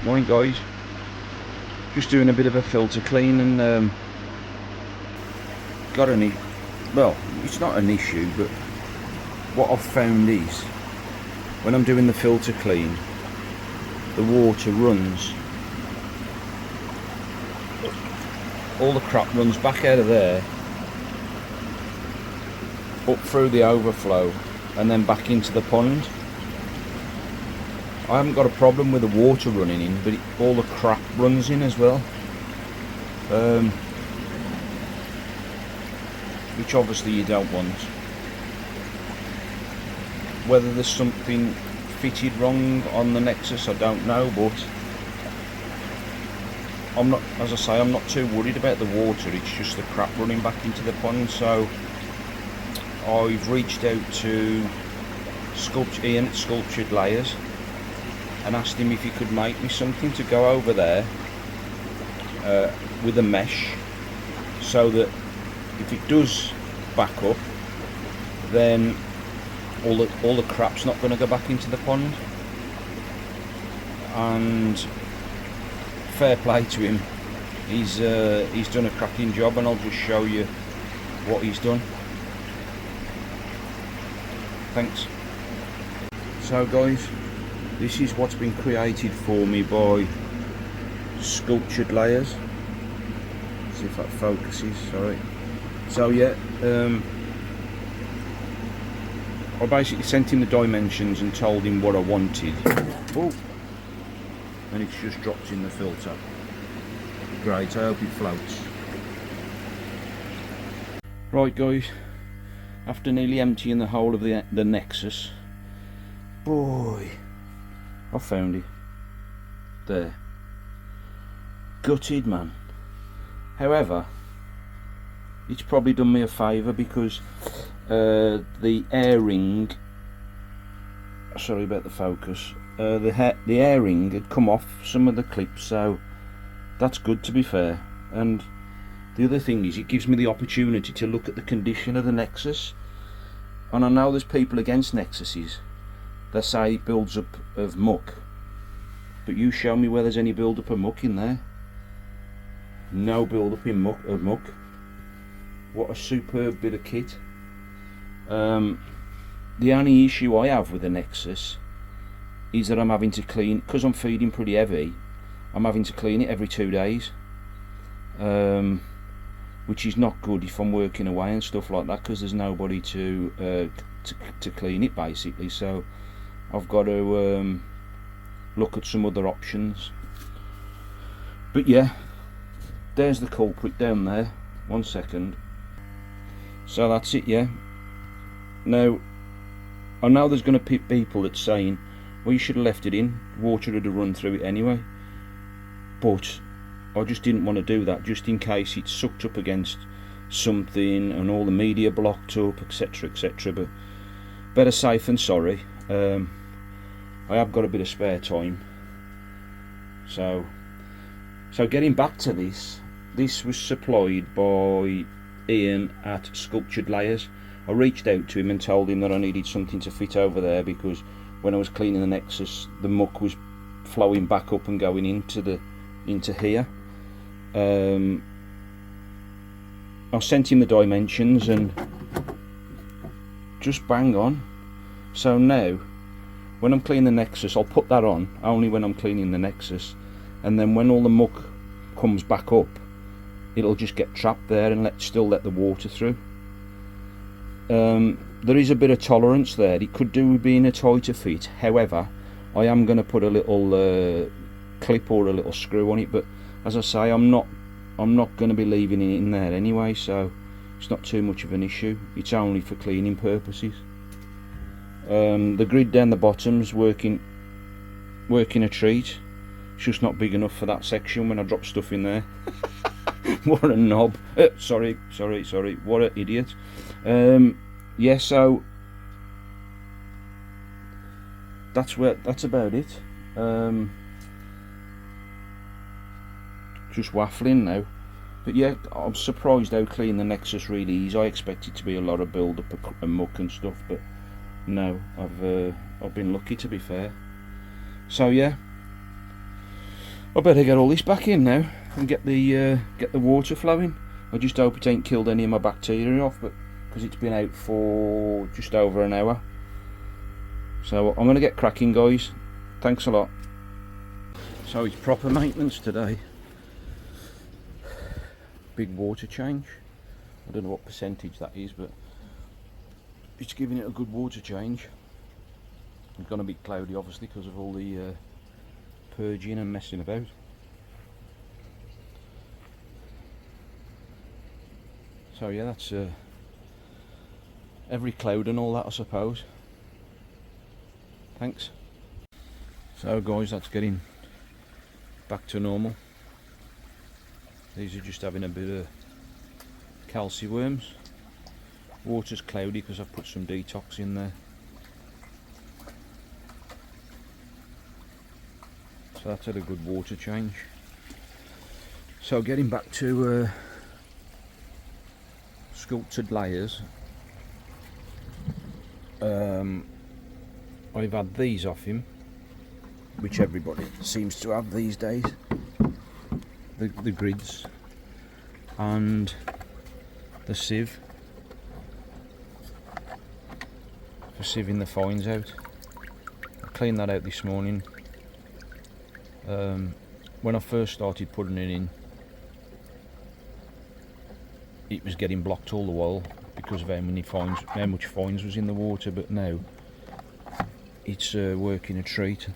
Morning guys, just doing a bit of a filter clean and got any, well, it's not an issue, but what I've found is when I'm doing the filter clean, the water runs, all the crap runs back out of there, up through the overflow and then back into the pond. I haven't got a problem with the water running in, but all the crap runs in as well, which obviously you don't want. Whether there's something fitted wrong on the Nexus, I don't know, but I'm not, as I say, I'm not too worried about the water. It's just the crap running back into the pond. So I've reached out to Ian at Sculptured Layers and asked him if he could make me something to go over there with a mesh, so that if it does back up, then all the crap's not going to go back into the pond. And fair play to him, he's done a cracking job, and I'll just show you what he's done. Thanks. So guys, this is what's been created for me by Sculptured Layers. See if that focuses, sorry. So yeah, I basically sent him the dimensions and told him what I wanted. Oh, and it's just dropped in the filter. Great, I hope it floats. Right guys, after nearly emptying the whole of the Nexus, boy, I found it. There. Gutted, man. However, it's probably done me a favour, because the airing, sorry about the focus, the airing had come off some of the clips, so that's good, to be fair. And the other thing is, it gives me the opportunity to look at the condition of the Nexus. And I know there's people against Nexuses. They say it builds up of muck, but you show me where there's any build up of muck in there. No build up in muck. What a superb bit of kit. The only issue I have with the Nexus is that I'm having to clean, because I'm feeding pretty heavy, I'm having to clean it every 2 days, which is not good if I'm working away and stuff like that, because there's nobody to clean it basically. So I've got to look at some other options. But yeah, there's the culprit down there. 1 second. So that's it, yeah. Now, I know there's going to be people that's saying, well, you should have left it in, water would have run through it anyway. But I just didn't want to do that, just in case it's sucked up against something and all the media blocked up, etc, etc. But better safe than sorry. I have got a bit of spare time. So getting back to this was supplied by Ian at Sculptured Layers. I reached out to him and told him that I needed something to fit over there, because when I was cleaning the Nexus, the muck was flowing back up and going into here. I sent him the dimensions and just bang on. So now when I'm cleaning the Nexus, I'll put that on only when I'm cleaning the Nexus, and then when all the muck comes back up, it'll just get trapped there and still let the water through. There is a bit of tolerance there. It could do with being a tighter fit. However, I am going to put a little clip or a little screw on it, but as I say, I'm not going to be leaving it in there anyway, so it's not too much of an issue. It's only for cleaning purposes. The grid down the bottom's working a treat. It's just not big enough for that section when I drop stuff in there. What a knob. Sorry, what an idiot. Yeah, so that's about it. Just waffling now. But yeah, I'm surprised how clean the Nexus really is. I expect it to be a lot of build up and muck and stuff, but no, I've been lucky, to be fair. So yeah, I better get all this back in now and get the water flowing. I just hope it ain't killed any of my bacteria off, but because it's been out for just over an hour. So I'm going to get cracking, guys. Thanks a lot. So it's proper maintenance today. Big water change. I don't know what percentage that is, but it's giving it a good water change. It's going to be cloudy, obviously, because of all the purging and messing about. So yeah, that's every cloud and all that, I suppose. Thanks. So guys, that's getting back to normal. These are just having a bit of calci worms. Water's cloudy because I've put some detox in there. So that's had a good water change. So getting back to sculptured layers. I've had these off him, which everybody seems to have these days. The grids and the sieve for sieving the fines out. I cleaned that out this morning. When I first started putting it in, it was getting blocked all the while because of how much fines was in the water, but now it's working a treat.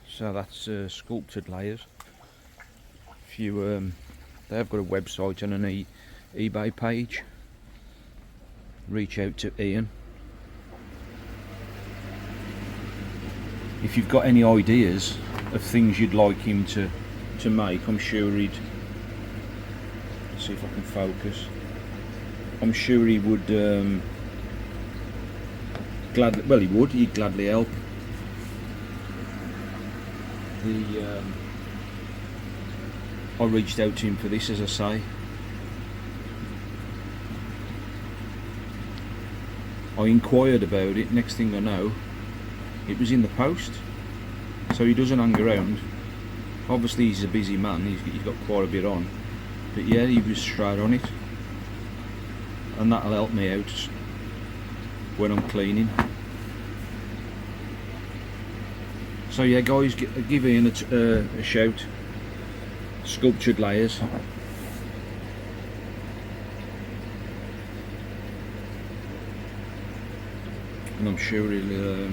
So that's sculptured layers. If you, they've got a website and an eBay page. Reach out to Ian. If you've got any ideas of things you'd like him to make, I'm sure he'd. Let's see if I can focus. I'm sure he would he'd gladly help. I reached out to him for this, as I say. I inquired about it, next thing I know, it was in the post. So he doesn't hang around. Obviously he's a busy man, he's got quite a bit on. But yeah, he was straight on it. And that'll help me out when I'm cleaning. So yeah guys, give Ian a shout. Sculptured layers. And I'm sure he'll,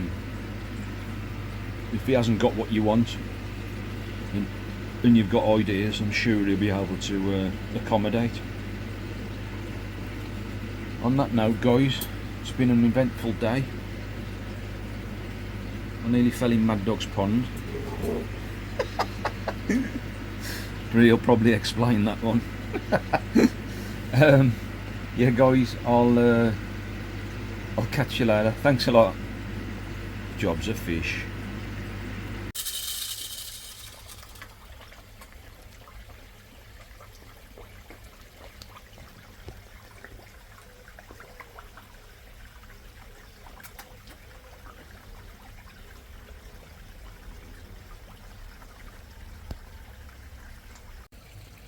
if he hasn't got what you want and you've got ideas, I'm sure he'll be able to accommodate. On that note guys, it's been an eventful day. I nearly fell in Mad Dog's pond. He'll probably explain that one. Yeah guys, I'll catch you later. Thanks a lot. Job's a fish.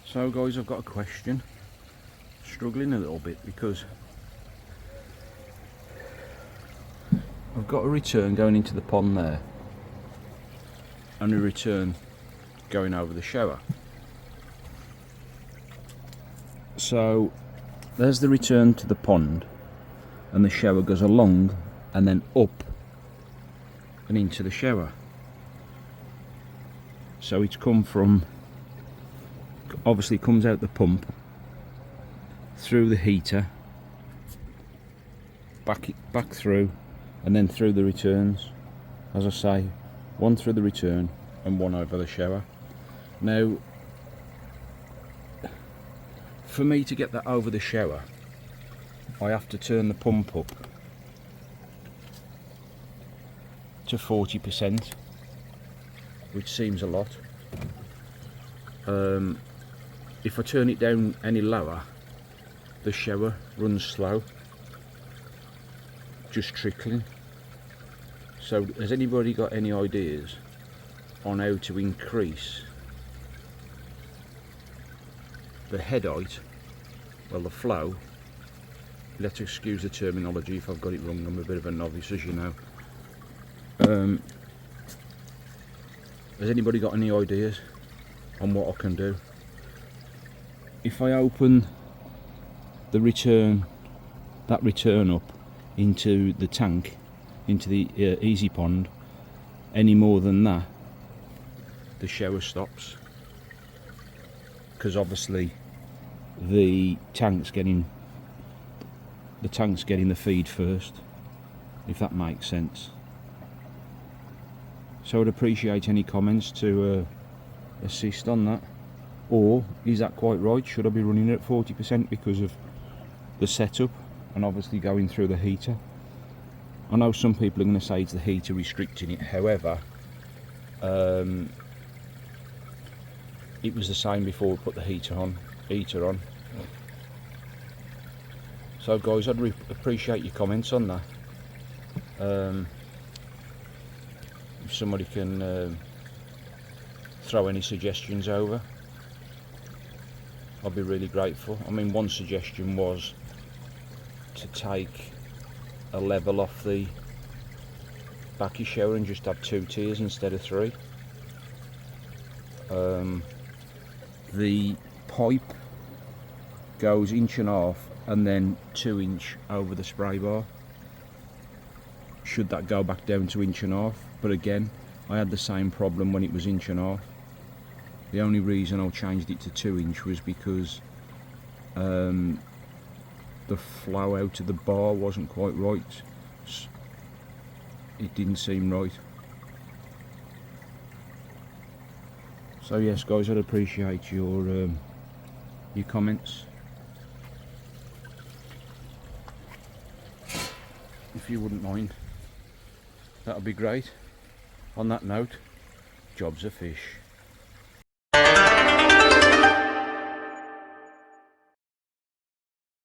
So guys, I've got a question. Struggling a little bit because I've got a return going into the pond there and a return going over the shower. So there's the return to the pond and the shower goes along and then up and into the shower. So it's come from, obviously comes out the pump, through the heater, back through, and then through the returns. As I say, one through the return and one over the shower. Now, for me to get that over the shower, I have to turn the pump up to 40%, which seems a lot. If I turn it down any lower, the shower runs slow, just trickling. So has anybody got any ideas on how to increase the head height, well, the flow? Let's excuse the terminology if I've got it wrong, I'm a bit of a novice, as you know. Has anybody got any ideas on what I can do? If I open the return, that return up into the tank, into the easy pond, any more than that, the shower stops, because obviously the tank's getting the feed first, if that makes sense. So I'd appreciate any comments to assist on that. Or is that quite right? Should I be running it at 40% because of the setup and obviously going through the heater? I know some people are going to say it's the heater restricting it, however it was the same before we put the heater on. So guys, I'd appreciate your comments on that. If somebody can throw any suggestions over, I'd be really grateful. I mean, one suggestion was to take a level off the Bakki shower and just have 2 tiers instead of 3. The pipe goes 1.5 inches and then 2 inch over the spray bar. Should that go back down to 1.5 inches? But again, I had the same problem when it was 1.5 inches. The only reason I changed it to 2 inch was because the flow out of the bar wasn't quite right. It didn't seem right. So yes guys, I'd appreciate your comments. If you wouldn't mind, that would be great. On that note, job's a fish.